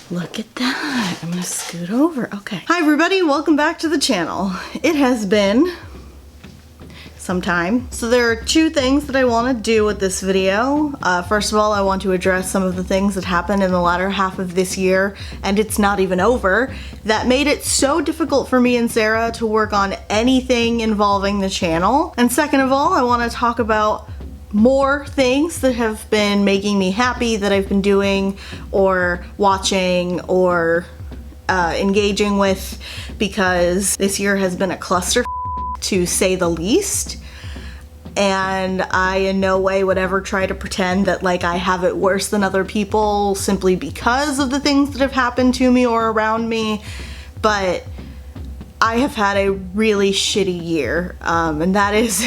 Look at that. I'm gonna scoot over. Okay. Hi everybody, welcome back to the channel. It has been some time. So there are two things that I want to do with this video. First of all, I want to address some of the things that happened in the latter half of this year, and it's not even over, that made it so difficult for me and Sarah to work on anything involving the channel. And second of all, I want to talk about more things that have been making me happy that I've been doing or watching or engaging with, because this year has been a cluster to say the least, and I in no way would ever try to pretend that like I have it worse than other people simply because of the things that have happened to me or around me, but I have had a really shitty year, and that is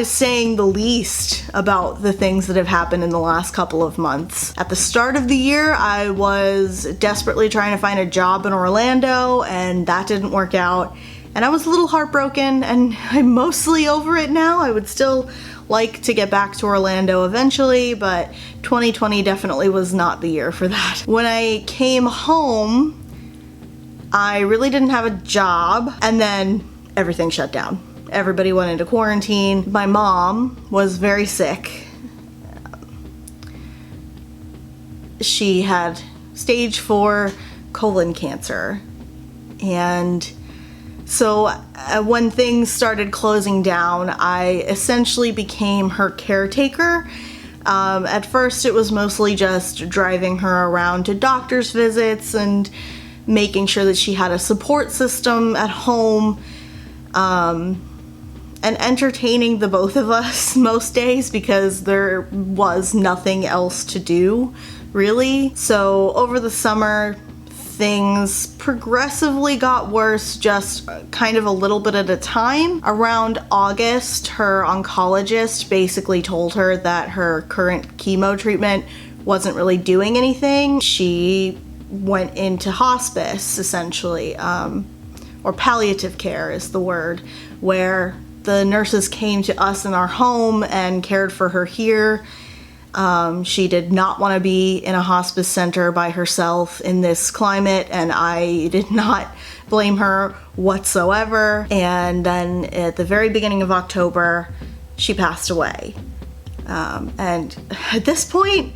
saying the least about the things that have happened in the last couple of months. At the start of the year, I was desperately trying to find a job in Orlando, and that didn't work out. And I was a little heartbroken, and I'm mostly over it now. I would still like to get back to Orlando eventually, but 2020 definitely was not the year for that. When I came home, I really didn't have a job, and then everything shut down. Everybody went into quarantine. My mom was very sick. She had stage 4 colon cancer. And so when things started closing down, I essentially became her caretaker. At first it was mostly just driving her around to doctor's visits and making sure that she had a support system at home. And entertaining the both of us most days because there was nothing else to do, really. So over the summer, things progressively got worse, just kind of a little bit at a time. Around August, her oncologist basically told her that her current chemo treatment wasn't really doing anything. She went into hospice, essentially, or palliative care is the word, where the nurses came to us in our home and cared for her here. She did not want to be in a hospice center by herself in this climate, and I did not blame her whatsoever. And then at the very beginning of October, she passed away. And at this point,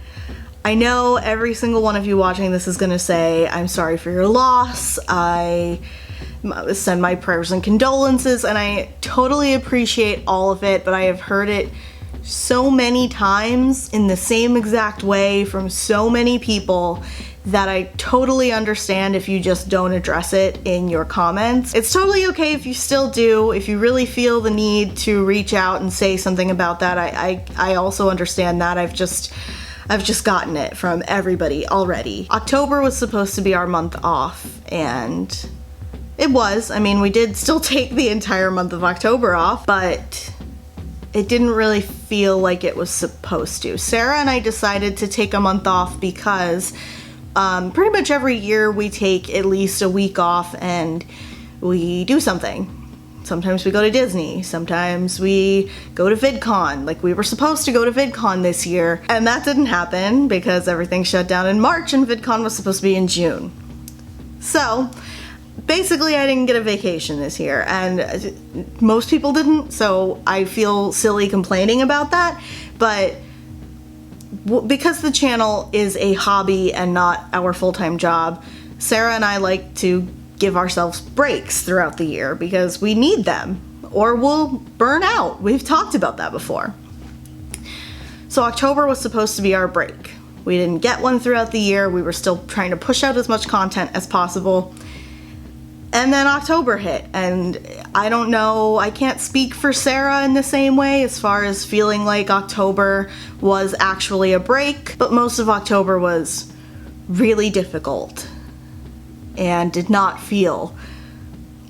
I know every single one of you watching this is going to say, I'm sorry for your loss. I send my prayers and condolences, and I totally appreciate all of it, but I have heard it so many times in the same exact way from so many people that I totally understand if you just don't address it in your comments. It's totally okay if you still do. If you really feel the need to reach out and say something about that, I also understand that. I've just gotten it from everybody already. October was supposed to be our month off, and it was. I mean, we did still take the entire month of October off, but it didn't really feel like it was supposed to. Sarah and I decided to take a month off because pretty much every year we take at least a week off and we do something. Sometimes we go to Disney, sometimes we go to VidCon. Like, we were supposed to go to VidCon this year, and that didn't happen because everything shut down in March and VidCon was supposed to be in June. So basically, I didn't get a vacation this year, and most people didn't, so I feel silly complaining about that, but because the channel is a hobby and not our full-time job, Sarah and I like to give ourselves breaks throughout the year because we need them, or we'll burn out. We've talked about that before. So October was supposed to be our break. We didn't get one throughout the year. We were still trying to push out as much content as possible. And then October hit, and I don't know, I can't speak for Sarah in the same way as far as feeling like October was actually a break, but most of October was really difficult and did not feel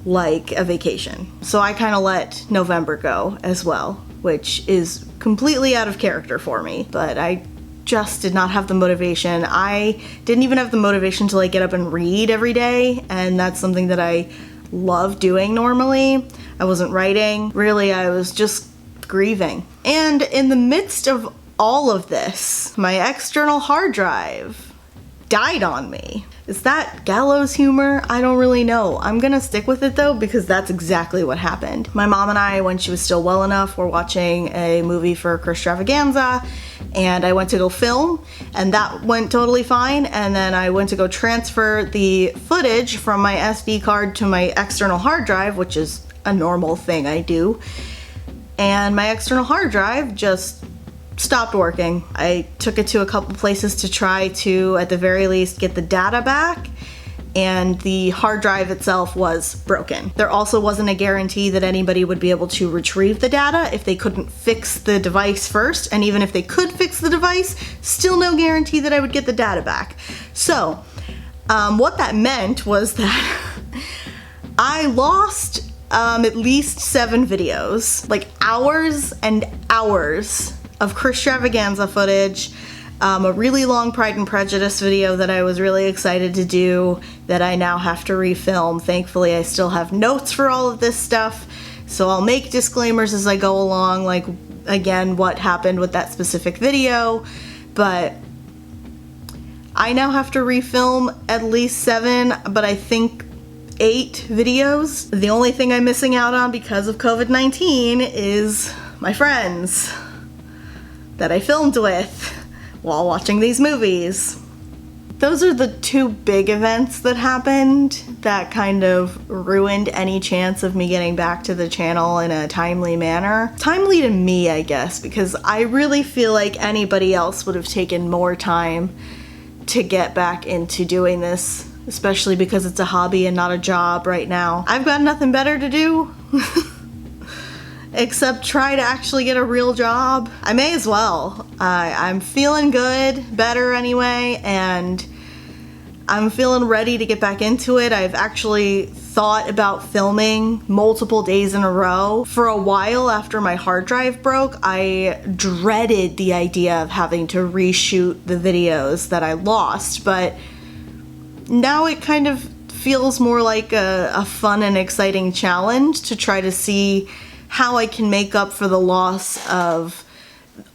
like a vacation. So I kind of let November go as well, which is completely out of character for me, but I just did not have the motivation. I didn't even have the motivation to like get up and read every day, and that's something that I love doing normally. I wasn't writing. Really, I was just grieving. And in the midst of all of this, my external hard drive died on me. Is that gallows humor? I don't really know. I'm gonna stick with it though because that's exactly what happened. My mom and I, when she was still well enough, were watching a movie for Christravaganza, and I went to go film, and that went totally fine. And then I went to go transfer the footage from my SD card to my external hard drive, which is a normal thing I do. And my external hard drive just stopped working. I took it to a couple places to try to, at the very least, get the data back, and the hard drive itself was broken. There also wasn't a guarantee that anybody would be able to retrieve the data if they couldn't fix the device first, and even if they could fix the device, still no guarantee that I would get the data back. So, what that meant was that I lost at least 7 videos, like hours and hours of Christravaganza footage, a really long Pride and Prejudice video that I was really excited to do that I now have to refilm. Thankfully, I still have notes for all of this stuff, so I'll make disclaimers as I go along, like, again, what happened with that specific video, but I now have to refilm at least 7, but I think 8 videos. The only thing I'm missing out on because of COVID-19 is my friends that I filmed with while watching these movies. Those are the 2 big events that happened that kind of ruined any chance of me getting back to the channel in a timely manner. Timely to me, I guess, because I really feel like anybody else would have taken more time to get back into doing this, especially because it's a hobby and not a job right now. I've got nothing better to do except try to actually get a real job. I may as well. I'm feeling good, better anyway, and I'm feeling ready to get back into it. I've actually thought about filming multiple days in a row. For a while after my hard drive broke, I dreaded the idea of having to reshoot the videos that I lost, but now it kind of feels more like a fun and exciting challenge to try to see how I can make up for the loss of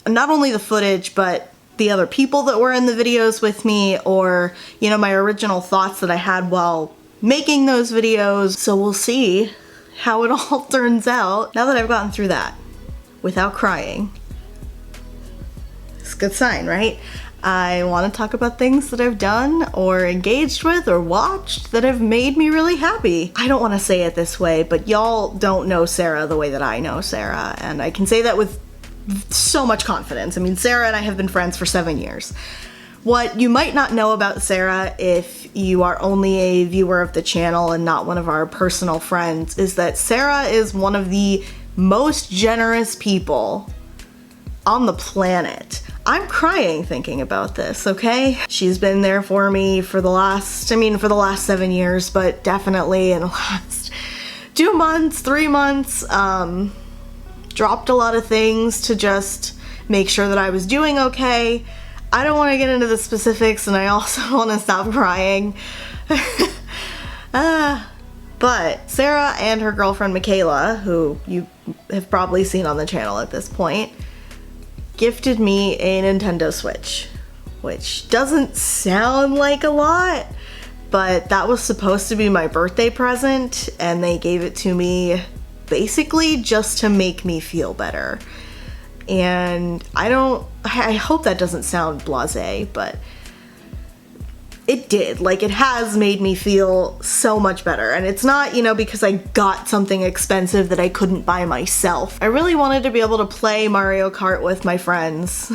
not only the footage, but the other people that were in the videos with me, or, you know, my original thoughts that I had while making those videos. So we'll see how it all turns out. Now that I've gotten through that without crying, it's a good sign, right? I want to talk about things that I've done or engaged with or watched that have made me really happy. I don't want to say it this way, but y'all don't know Sarah the way that I know Sarah, and I can say that with so much confidence. I mean, Sarah and I have been friends for 7 years. What you might not know about Sarah, if you are only a viewer of the channel and not one of our personal friends, is that Sarah is one of the most generous people on the planet. I'm crying thinking about this, okay? She's been there for me for the last 7 years, but definitely in the last 2 months, 3 months, dropped a lot of things to just make sure that I was doing okay. I don't want to get into the specifics, and I also want to stop crying. But Sarah and her girlfriend Michaela, who you have probably seen on the channel at this point, gifted me a Nintendo Switch, which doesn't sound like a lot, but that was supposed to be my birthday present, and they gave it to me basically just to make me feel better. And I hope that doesn't sound blasé, but it did. Like, it has made me feel so much better. And it's not, you know, because I got something expensive that I couldn't buy myself. I really wanted to be able to play Mario Kart with my friends.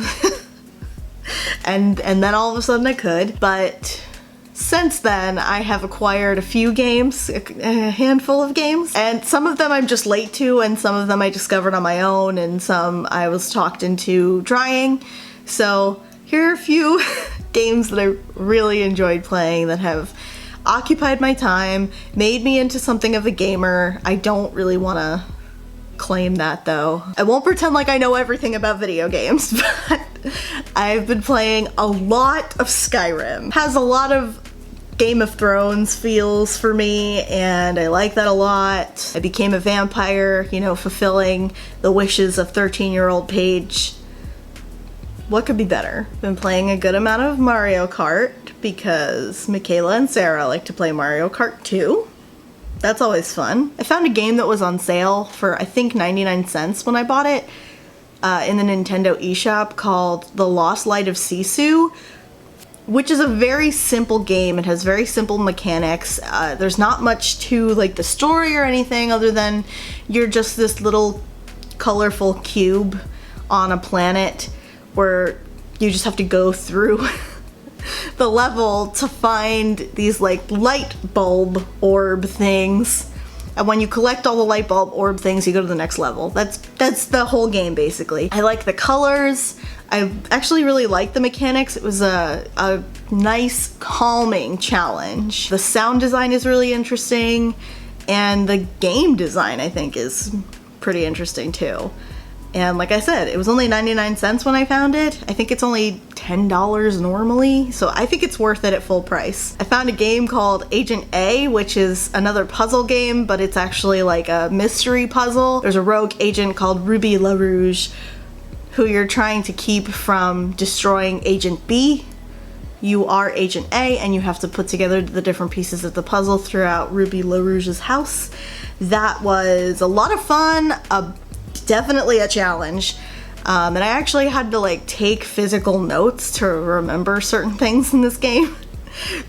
and then all of a sudden I could. But since then, I have acquired a few games, a handful of games. And some of them I'm just late to, and some of them I discovered on my own, and some I was talked into trying. So here are a few games that I really enjoyed playing that have occupied my time, made me into something of a gamer. I don't really want to claim that though. I won't pretend like I know everything about video games, but I've been playing a lot of Skyrim. Has a lot of Game of Thrones feels for me, and I like that a lot. I became a vampire, you know, fulfilling the wishes of 13-year-old Paige. what could be better? Been playing a good amount of Mario Kart because Michaela and Sarah like to play Mario Kart too. That's always fun. I found a game that was on sale for I think 99 cents when I bought it in the Nintendo eShop called The Lost Light of Sisu, which is a very simple game. It has very simple mechanics. There's not much to like the story or anything other than you're just this little colorful cube on a planet where you just have to go through the level to find these like light bulb orb things. And when you collect all the light bulb orb things, you go to the next level. That's the whole game basically. I like the colors. I actually really like the mechanics. It was a nice, calming challenge. The sound design is really interesting, and the game design I think is pretty interesting too. And like I said, it was only 99 cents when I found it. I think it's only $10 normally, so I think it's worth it at full price. I found a game called Agent A, which is another puzzle game, but it's actually like a mystery puzzle. There's a rogue agent called Ruby LaRouge who you're trying to keep from destroying Agent B. You are Agent A, and you have to put together the different pieces of the puzzle throughout Ruby LaRouge's house. That was a lot of fun, definitely a challenge. And I actually had to like take physical notes to remember certain things in this game.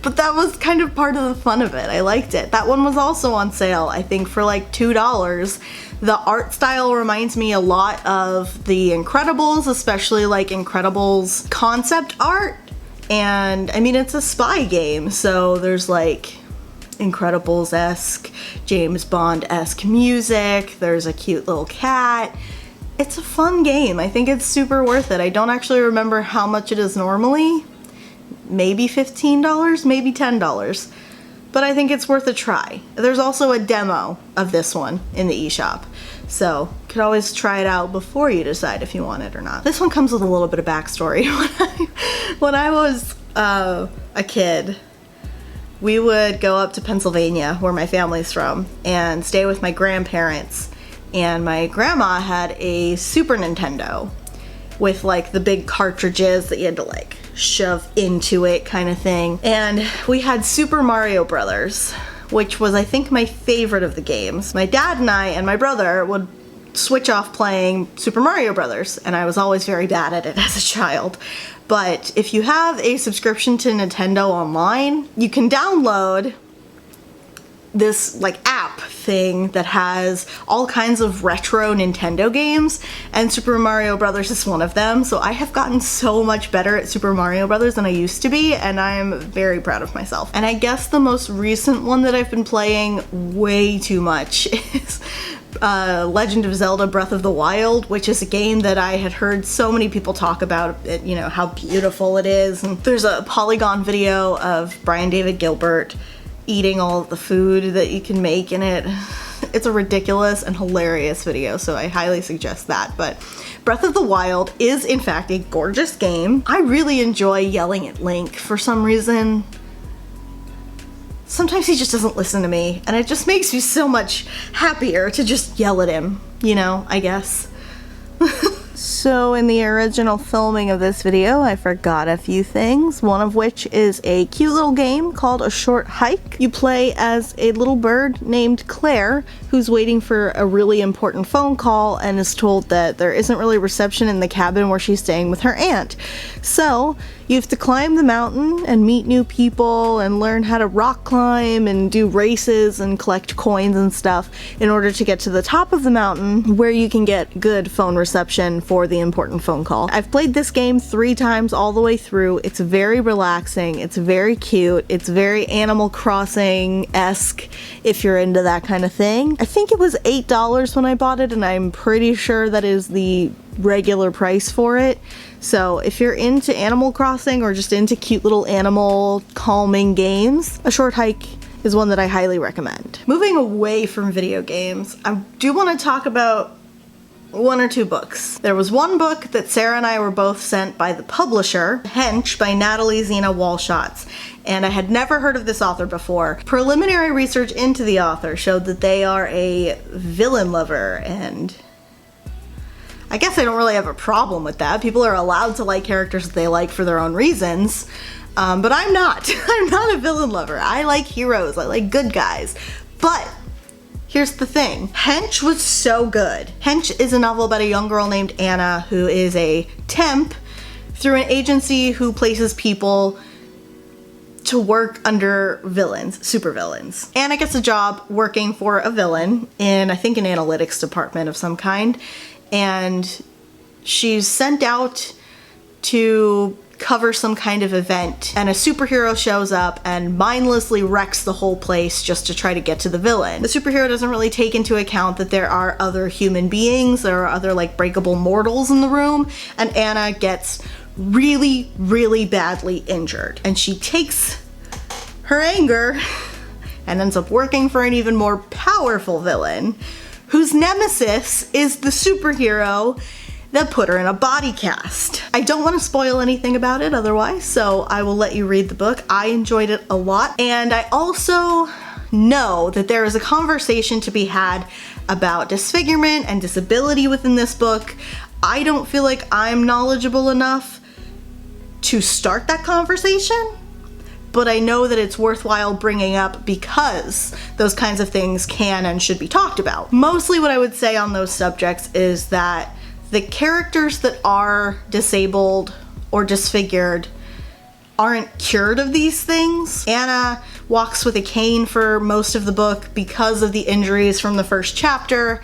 But that was kind of part of the fun of it. I liked it. That one was also on sale, I think for like $2. The art style reminds me a lot of The Incredibles, especially like Incredibles concept art. And I mean, it's a spy game, so there's like Incredibles-esque, James Bond-esque music. There's a cute little cat. It's a fun game. I think it's super worth it. I don't actually remember how much it is normally. Maybe $15, maybe $10. But I think it's worth a try. There's also a demo of this one in the eShop, so you could always try it out before you decide if you want it or not. This one comes with a little bit of backstory. When I was a kid, we would go up to Pennsylvania, where my family's from, and stay with my grandparents. And my grandma had a Super Nintendo with like the big cartridges that you had to like shove into it kind of thing. And we had Super Mario Brothers, which was I think my favorite of the games. My dad and I and my brother would switch off playing Super Mario Brothers, and I was always very bad at it as a child. But if you have a subscription to Nintendo Online, you can download this like app thing that has all kinds of retro Nintendo games, and Super Mario Brothers is one of them. So I have gotten so much better at Super Mario Brothers than I used to be, and I'm very proud of myself. And I guess the most recent one that I've been playing way too much is Legend of Zelda Breath of the Wild, which is a game that I had heard so many people talk about it, you know, how beautiful it is. And there's a Polygon video of Brian David Gilbert eating all of the food that you can make in it. It's a ridiculous and hilarious video, so I highly suggest that. But Breath of the Wild is in fact a gorgeous game. I really enjoy yelling at Link for some reason. Sometimes he just doesn't listen to me, and it just makes me so much happier to just yell at him, you know, I guess. So in the original filming of this video, I forgot a few things, one of which is a cute little game called A Short Hike. You play as a little bird named Claire, who's waiting for a really important phone call and is told that there isn't really reception in the cabin where she's staying with her aunt. So you have to climb the mountain and meet new people and learn how to rock climb and do races and collect coins and stuff in order to get to the top of the mountain where you can get good phone reception for the important phone call. I've played this game 3 times all the way through. It's very relaxing, it's very cute, it's very Animal Crossing-esque if you're into that kind of thing. I think it was $8 when I bought it, and I'm pretty sure that is the regular price for it. So if you're into Animal Crossing or just into cute little animal calming games, A Short Hike is one that I highly recommend. Moving away from video games, I do want to talk about 1 or 2 books. There was one book that Sarah and I were both sent by the publisher, Hench by Natalie Zena Walschatz, and I had never heard of this author before. Preliminary research into the author showed that they are a villain lover, and I guess I don't really have a problem with that. People are allowed to like characters that they like for their own reasons. But I'm not. I'm not a villain lover. I like heroes. I like good guys. But here's the thing. Hench was so good. Hench is a novel about a young girl named Anna who is a temp through an agency who places people to work under villains, supervillains. Anna gets a job working for a villain in, I think, an analytics department of some kind, and she's sent out to cover some kind of event, and a superhero shows up and mindlessly wrecks the whole place just to try to get to the villain. The superhero doesn't really take into account that there are other human beings, there are other like breakable mortals in the room, and Anna gets really, really badly injured. And she takes her anger and ends up working for an even more powerful villain, whose nemesis is the superhero that put her in a body cast. I don't want to spoil anything about it otherwise, so I will let you read the book. I enjoyed it a lot, and I also know that there is a conversation to be had about disfigurement and disability within this book. I don't feel like I'm knowledgeable enough to start that conversation, but I know that it's worthwhile bringing up because those kinds of things can and should be talked about. Mostly what I would say on those subjects is that the characters that are disabled or disfigured aren't cured of these things. Anna walks with a cane for most of the book because of the injuries from the first chapter,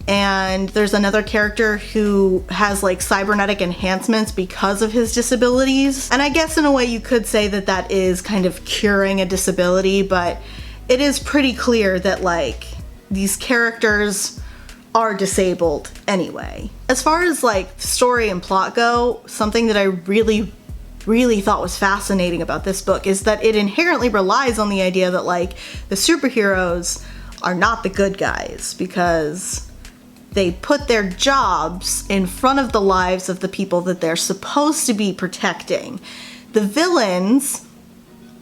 and there's another character who has like cybernetic enhancements because of his disabilities. And I guess in a way you could say that that is kind of curing a disability, but it is pretty clear that like these characters are disabled anyway. As far as like story and plot go, something that I really thought was fascinating about this book is that it inherently relies on the idea that like the superheroes are not the good guys because they put their jobs in front of the lives of the people that they're supposed to be protecting. The villains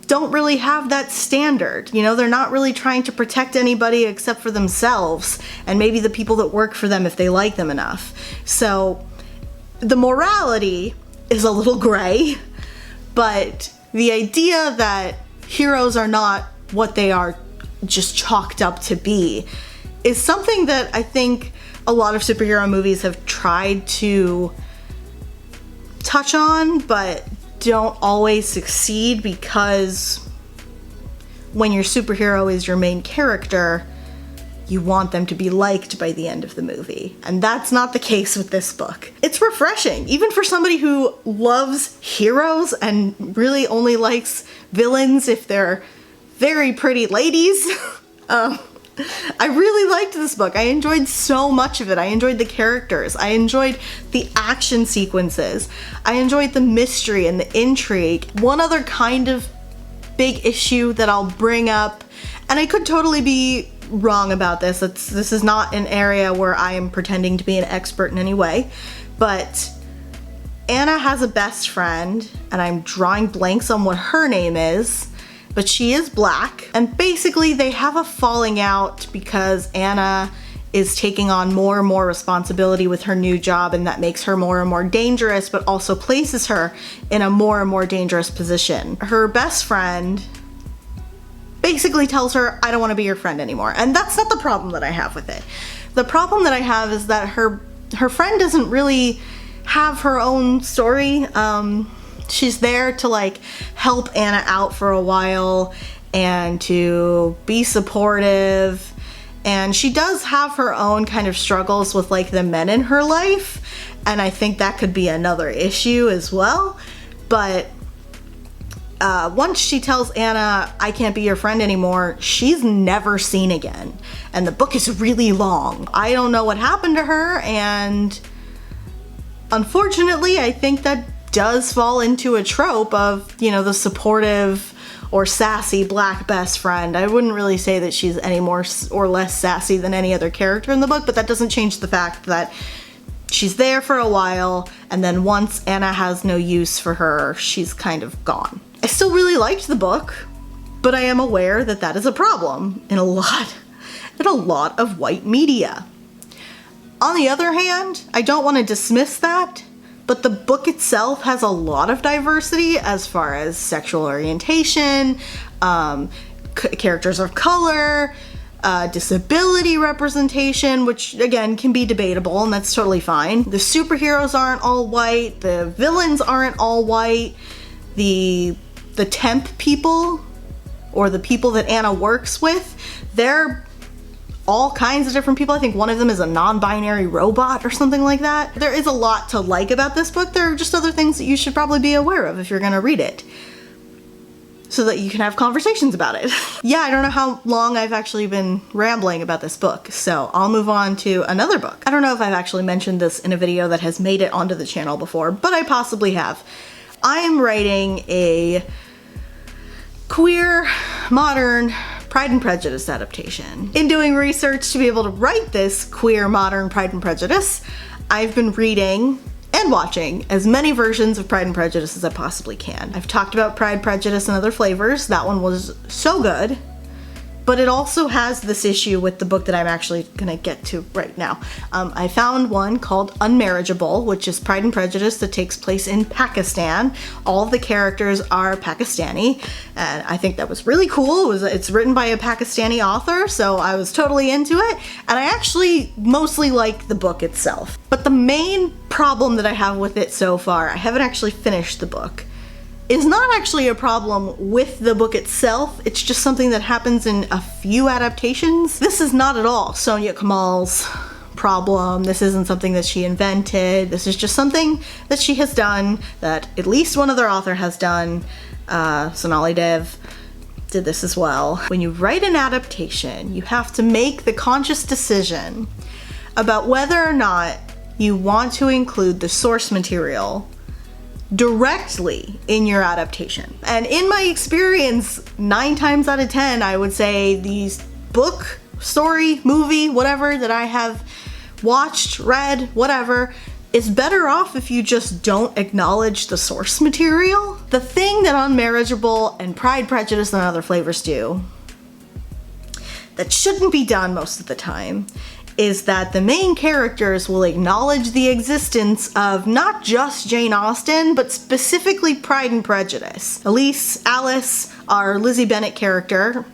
don't really have that standard. You know, they're not really trying to protect anybody except for themselves and maybe the people that work for them if they like them enough. So the morality is a little gray, but the idea that heroes are not what they are just chalked up to be is something that I think a lot of superhero movies have tried to touch on, but don't always succeed because when your superhero is your main character, you want them to be liked by the end of the movie. And that's not the case with this book. It's refreshing, even for somebody who loves heroes and really only likes villains if they're very pretty ladies. I really liked this book. I enjoyed so much of it. I enjoyed the characters. I enjoyed the action sequences. I enjoyed the mystery and the intrigue. One other kind of big issue that I'll bring up, and I could totally be wrong about this. This is not an area where I am pretending to be an expert in any way, but Anna has a best friend, and I'm drawing blanks on what her name is, but she is black, and basically they have a falling out because Anna is taking on more and more responsibility with her new job, and that makes her more and more dangerous, but also places her in a more and more dangerous position. Her best friend basically tells her, I don't want to be your friend anymore, and that's not the problem that I have with it. The problem that I have is that her friend doesn't really have her own story. She's there to like help Anna out for a while and to be supportive, and she does have her own kind of struggles with like the men in her life, and I think that could be another issue as well. But once she tells Anna, I can't be your friend anymore, she's never seen again, and the book is really long. I don't know what happened to her, and unfortunately I think that does fall into a trope of, you know, the supportive or sassy black best friend. I wouldn't really say that she's any more or less sassy than any other character in the book, but that doesn't change the fact that she's there for a while, and then once Anna has no use for her, she's kind of gone. I still really liked the book, but I am aware that that is a problem in a lot of white media. On the other hand, I don't want to dismiss that, but the book itself has a lot of diversity as far as sexual orientation, characters of color, disability representation, which again can be debatable, and that's totally fine. The superheroes aren't all white, the villains aren't all white, the temp people, or the people that Anna works with, they're all kinds of different people. I think one of them is a non-binary robot or something like that. There is a lot to like about this book. There are just other things that you should probably be aware of if you're gonna read it, so that you can have conversations about it. Yeah, I don't know how long I've actually been rambling about this book, so I'll move on to another book. I don't know if I've actually mentioned this in a video that has made it onto the channel before, but I possibly have. I am writing a queer, modern Pride and Prejudice adaptation. In doing research to be able to write this queer, modern Pride and Prejudice, I've been reading and watching as many versions of Pride and Prejudice as I possibly can. I've talked about Pride, Prejudice, and Other Flavors. That one was so good. But it also has this issue with the book that I'm actually gonna get to right now. I found one called Unmarriageable, which is Pride and Prejudice that takes place in Pakistan. All of the characters are Pakistani, and I think that was really cool. It's written by a Pakistani author, so I was totally into it, and I actually mostly like the book itself. But the main problem that I have with it so far, I haven't actually finished the book, is not actually a problem with the book itself. It's just something that happens in a few adaptations. This is not at all Sonia Kamal's problem. This isn't something that she invented. This is just something that she has done, that at least one other author has done. Sonali Dev did this as well. When you write an adaptation, you have to make the conscious decision about whether or not you want to include the source material directly in your adaptation. And in my experience, 9 times out of 10, I would say these book, story, movie, whatever that I have watched, read, whatever, is better off if you just don't acknowledge the source material. The thing that Unmarriageable and Pride, Prejudice, and Other Flavors do that shouldn't be done most of the time is that the main characters will acknowledge the existence of not just Jane Austen, but specifically Pride and Prejudice. Alice, our Lizzie Bennet character,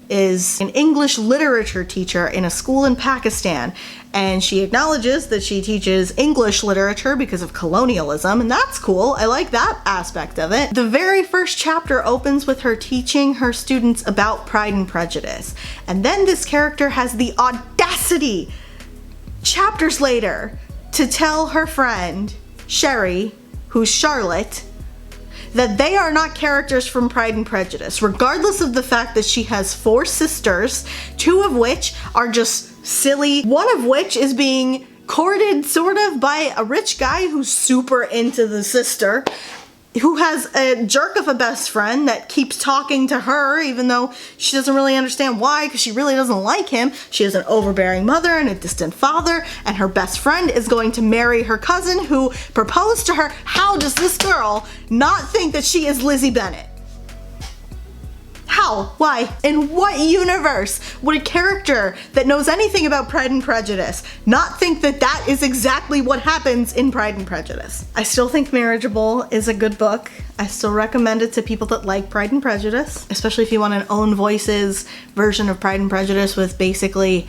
is an English literature teacher in a school in Pakistan, and she acknowledges that she teaches English literature because of colonialism, and that's cool. I like that aspect of it. The very first chapter opens with her teaching her students about Pride and Prejudice, and then this character has the audacity, chapters later, to tell her friend, Sherry, who's Charlotte, that they are not characters from Pride and Prejudice, regardless of the fact that she has 4 sisters, 2 of which are just silly, one of which is being courted sort of by a rich guy who's super into the sister, who has a jerk of a best friend that keeps talking to her even though she doesn't really understand why, because she really doesn't like him. She has an overbearing mother and a distant father, and her best friend is going to marry her cousin who proposed to her. How does this girl not think that she is Lizzie Bennet? How? Why? In what universe would a character that knows anything about Pride and Prejudice not think that that is exactly what happens in Pride and Prejudice? I still think Marriageable is a good book. I still recommend it to people that like Pride and Prejudice, especially if you want an Own Voices version of Pride and Prejudice with basically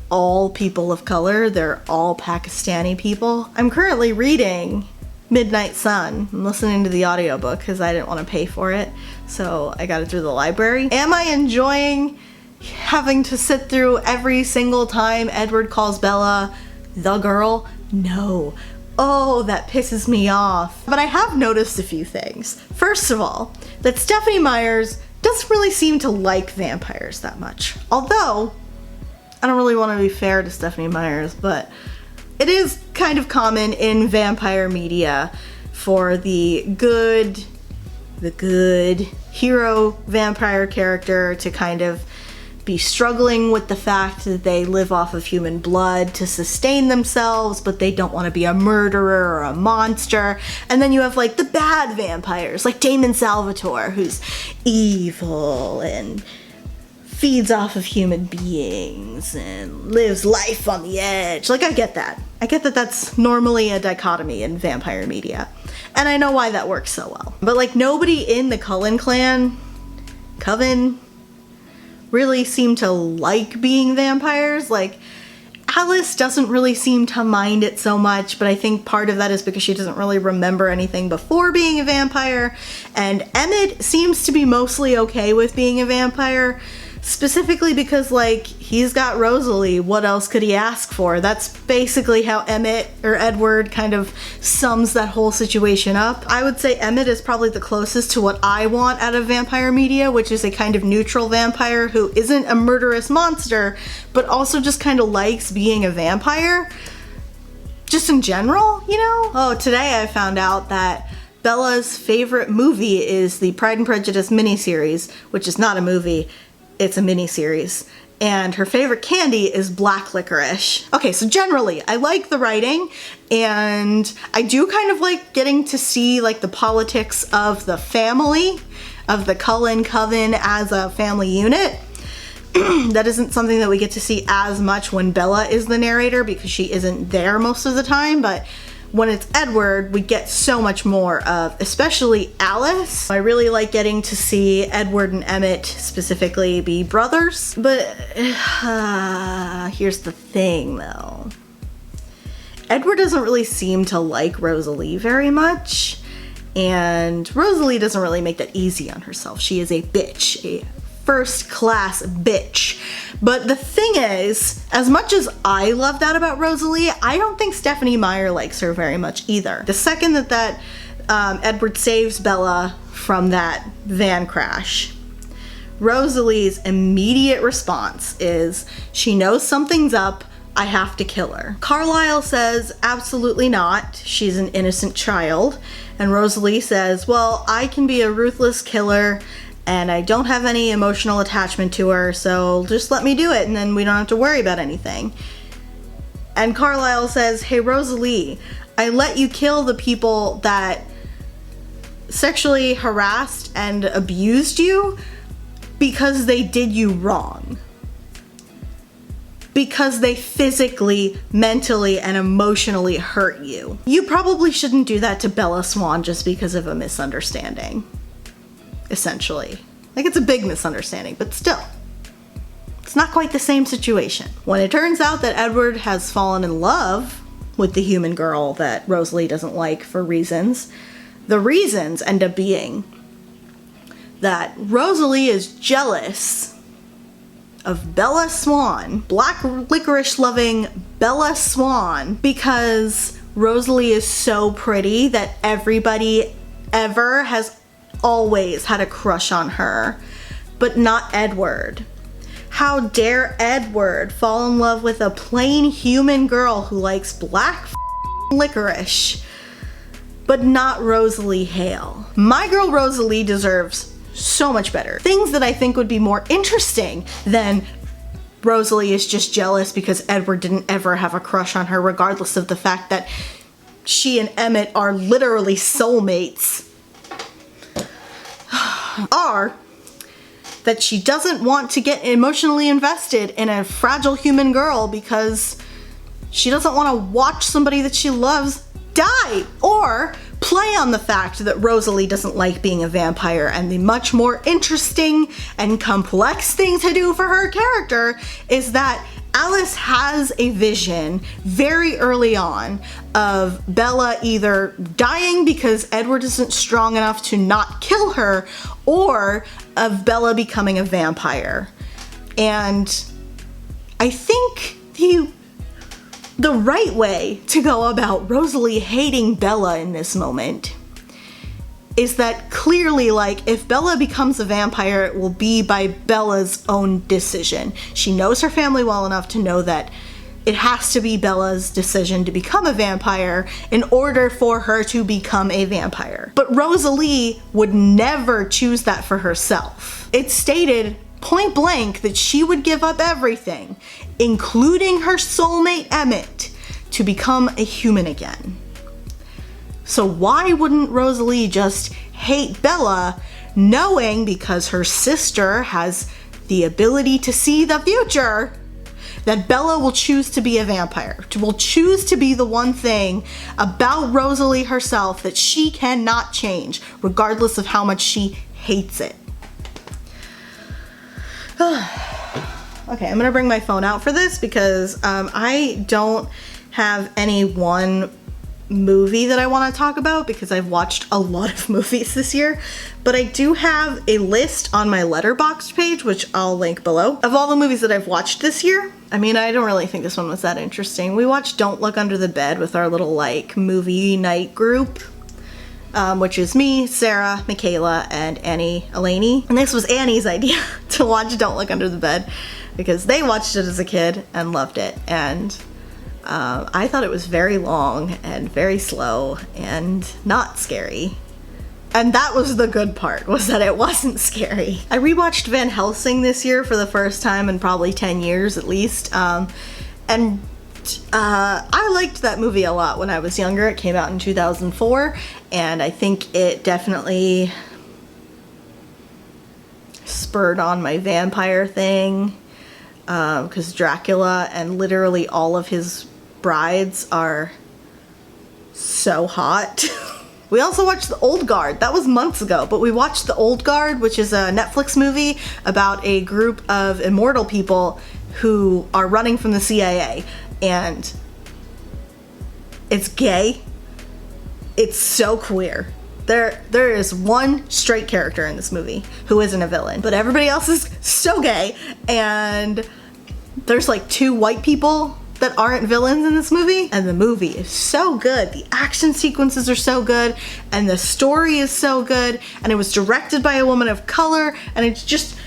all people of color. They're all Pakistani people. I'm currently reading Midnight Sun. I'm listening to the audiobook because I didn't want to pay for it, so I got it through the library. Am I enjoying having to sit through every single time Edward calls Bella the girl? No. Oh, that pisses me off. But I have noticed a few things. First of all, that Stephenie Meyers doesn't really seem to like vampires that much. Although, I don't really want to be fair to Stephenie Meyers, but it is kind of common in vampire media for the good hero vampire character to kind of be struggling with the fact that they live off of human blood to sustain themselves, but they don't want to be a murderer or a monster. And then you have like the bad vampires, like Damon Salvatore, who's evil and feeds off of human beings and lives life on the edge. Like, I get that. I get that that's normally a dichotomy in vampire media. And I know why that works so well. But like, nobody in the Cullen clan, Coven, really seem to like being vampires. Like, Alice doesn't really seem to mind it so much, but I think part of that is because she doesn't really remember anything before being a vampire. And Emmett seems to be mostly okay with being a vampire, specifically because, like, he's got Rosalie. What else could he ask for? That's basically how Emmett, or Edward, kind of sums that whole situation up. I would say Emmett is probably the closest to what I want out of vampire media, which is a kind of neutral vampire who isn't a murderous monster, but also just kind of likes being a vampire. Just in general, you know? Oh, today I found out that Bella's favorite movie is the Pride and Prejudice miniseries, which is not a movie. It's a miniseries. And her favorite candy is black licorice. Okay, so generally, I like the writing, and I do kind of like getting to see like the politics of the family, of the Cullen Coven as a family unit. That isn't something that we get to see as much when Bella is the narrator because she isn't there most of the time, but when it's Edward, we get so much more of, especially Alice. I really like getting to see Edward and Emmett specifically be brothers. But here's the thing though. Edward doesn't really seem to like Rosalie very much. And Rosalie doesn't really make that easy on herself. She is a bitch, a first-class bitch. But the thing is, as much as I love that about Rosalie, I don't think Stephenie Meyer likes her very much either. The second that Edward saves Bella from that van crash, Rosalie's immediate response is, she knows something's up, I have to kill her. Carlisle says, absolutely not, she's an innocent child. And Rosalie says, well, I can be a ruthless killer and I don't have any emotional attachment to her, so just let me do it and then we don't have to worry about anything. And Carlisle says, hey Rosalie, I let you kill the people that sexually harassed and abused you because they did you wrong. Because they physically, mentally, and emotionally hurt you. You probably shouldn't do that to Bella Swan just because of a misunderstanding. Essentially. Like, it's a big misunderstanding, but still. It's not quite the same situation. When it turns out that Edward has fallen in love with the human girl that Rosalie doesn't like for reasons, the reasons end up being that Rosalie is jealous of Bella Swan, black licorice loving Bella Swan, because Rosalie is so pretty that everybody ever has always had a crush on her, but not Edward. How dare Edward fall in love with a plain human girl who likes black licorice, but not Rosalie Hale. My girl Rosalie deserves so much better. Things that I think would be more interesting than Rosalie is just jealous because Edward didn't ever have a crush on her, regardless of the fact that she and Emmett are literally soulmates, are that she doesn't want to get emotionally invested in a fragile human girl because she doesn't want to watch somebody that she loves die, or play on the fact that Rosalie doesn't like being a vampire. And the much more interesting and complex thing to do for her character is that Alice has a vision very early on of Bella either dying because Edward isn't strong enough to not kill her, or of Bella becoming a vampire. And I think the right way to go about Rosalie hating Bella in this moment is that clearly, like, if Bella becomes a vampire, it will be by Bella's own decision. She knows her family well enough to know that it has to be Bella's decision to become a vampire in order for her to become a vampire. But Rosalie would never choose that for herself. It's stated point blank that she would give up everything, including her soulmate Emmett, to become a human again. So why wouldn't Rosalie just hate Bella, knowing because her sister has the ability to see the future, that Bella will choose to be a vampire, will choose to be the one thing about Rosalie herself that she cannot change, regardless of how much she hates it. Okay, I'm gonna bring my phone out for this because I don't have any one movie that I want to talk about because I've watched a lot of movies this year, but I do have a list on my Letterboxd page, which I'll link below, of all the movies that I've watched this year. I mean, I don't really think this one was that interesting. We watched Don't Look Under the Bed with our little like movie night group, which is me, Sarah, Michaela, and Annie Elaney. And this was Annie's idea to watch Don't Look Under the Bed because they watched it as a kid and loved it, and I thought it was very long and very slow and not scary. And that was the good part, was that it wasn't scary. I rewatched Van Helsing this year for the first time in probably 10 years at least. I liked that movie a lot when I was younger. It came out in 2004, and I think it definitely spurred on my vampire thing, because Dracula and literally all of his brides are so hot. We also watched The Old Guard. That was months ago, but we watched The Old Guard, which is a Netflix movie about a group of immortal people who are running from the CIA, and it's gay. It's so queer. There is one straight character in this movie who isn't a villain, but everybody else is so gay, and there's like 2 white people that aren't villains in this movie, and the movie is so good. The action sequences are so good, and the story is so good, and it was directed by a woman of color, and it's just,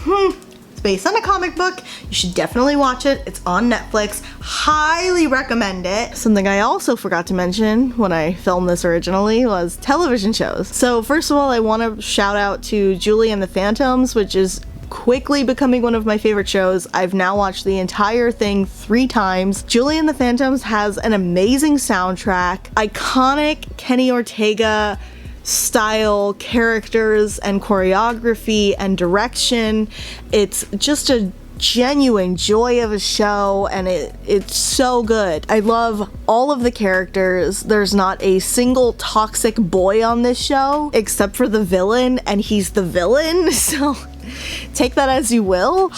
it's based on a comic book. You should definitely watch it. It's on Netflix. Highly recommend it. Something I also forgot to mention when I filmed this originally was television shows. So first of all, I want to shout out to Julie and the Phantoms, which is quickly becoming one of my favorite shows. I've now watched the entire thing 3 times. Julie and the Phantoms has an amazing soundtrack, iconic Kenny Ortega style characters and choreography and direction. It's just a genuine joy of a show, and it's so good. I love all of the characters. There's not a single toxic boy on this show except for the villain, and he's the villain, so take that as you will.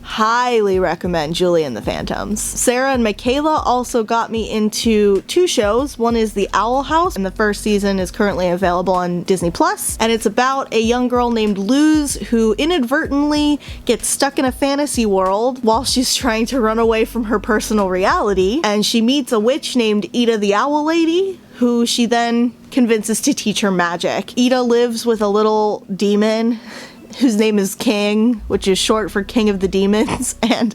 Highly recommend Julie and the Phantoms. Sarah and Michaela also got me into 2 shows. One is The Owl House, and the first season is currently available on Disney+. And it's about a young girl named Luz who inadvertently gets stuck in a fantasy world while she's trying to run away from her personal reality. And she meets a witch named Ida the Owl Lady, who she then convinces to teach her magic. Ida lives with a little demon whose name is King, which is short for King of the Demons, and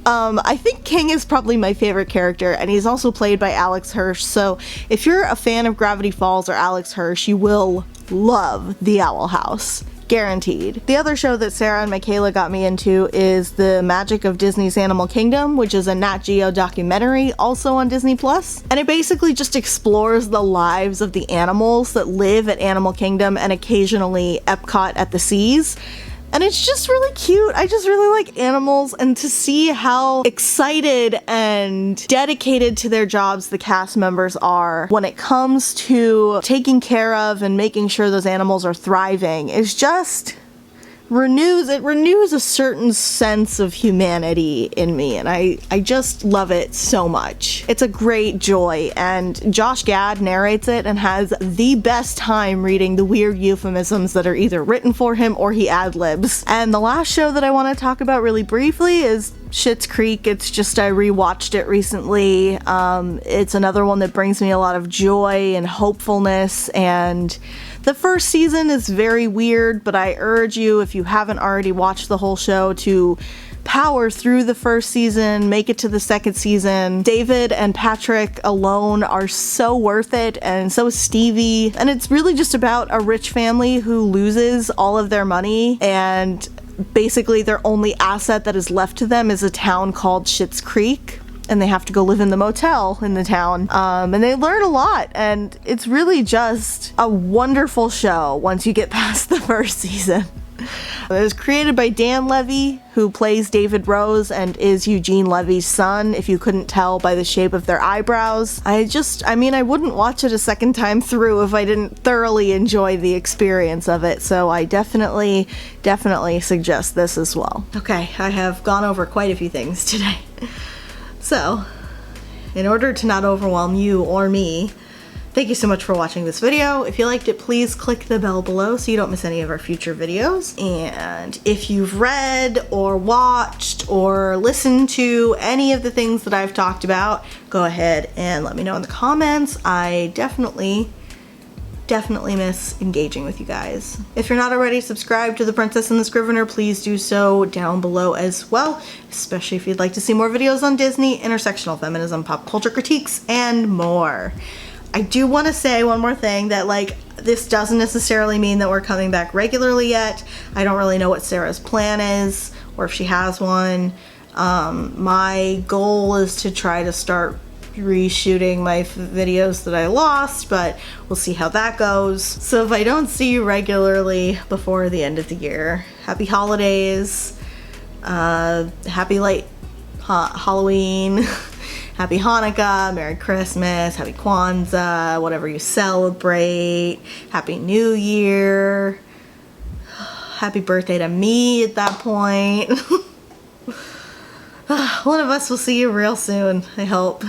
I think King is probably my favorite character, and he's also played by Alex Hirsch, so if you're a fan of Gravity Falls or Alex Hirsch, you will love The Owl House. Guaranteed. The other show that Sarah and Michaela got me into is The Magic of Disney's Animal Kingdom, which is a Nat Geo documentary also on Disney+. And it basically just explores the lives of the animals that live at Animal Kingdom and occasionally Epcot at the Seas. And it's just really cute. I just really like animals, and to see how excited and dedicated to their jobs the cast members are when it comes to taking care of and making sure those animals are thriving is just renews a certain sense of humanity in me, and I just love it so much. It's a great joy, and Josh Gad narrates it and has the best time reading the weird euphemisms that are either written for him or he ad-libs. And the last show that I want to talk about really briefly is Schitt's Creek. It's just, I rewatched it recently. It's another one that brings me a lot of joy and hopefulness, and the first season is very weird, but I urge you, if you haven't already watched the whole show, to power through the first season, make it to the second season. David and Patrick alone are so worth it, and so is Stevie. And it's really just about a rich family who loses all of their money, and basically their only asset that is left to them is a town called Schitt's Creek, and they have to go live in the motel in the town. And they learn a lot, and it's really just a wonderful show once you get past the first season. It was created by Dan Levy, who plays David Rose and is Eugene Levy's son, if you couldn't tell by the shape of their eyebrows. I mean, I wouldn't watch it a second time through if I didn't thoroughly enjoy the experience of it, so I definitely suggest this as well. Okay, I have gone over quite a few things today. So, in order to not overwhelm you or me, thank you so much for watching this video. If you liked it, please click the bell below so you don't miss any of our future videos. And if you've read or watched or listened to any of the things that I've talked about, go ahead and let me know in the comments. I definitely miss engaging with you guys. If you're not already subscribed to The Princess and the Scrivener, please do so down below as well, especially if you'd like to see more videos on Disney, intersectional feminism, pop culture critiques, and more. I do want to say one more thing, that like, this doesn't necessarily mean that we're coming back regularly yet. I don't really know what Sarah's plan is, or if she has one. My goal is to try to start reshooting my videos that I lost, but we'll see how that goes. So if I don't see you regularly before the end of the year, happy holidays, happy late Halloween, happy Hanukkah, Merry Christmas, happy Kwanzaa, whatever you celebrate, happy New Year, happy birthday to me at that point. One of us will see you real soon, I hope.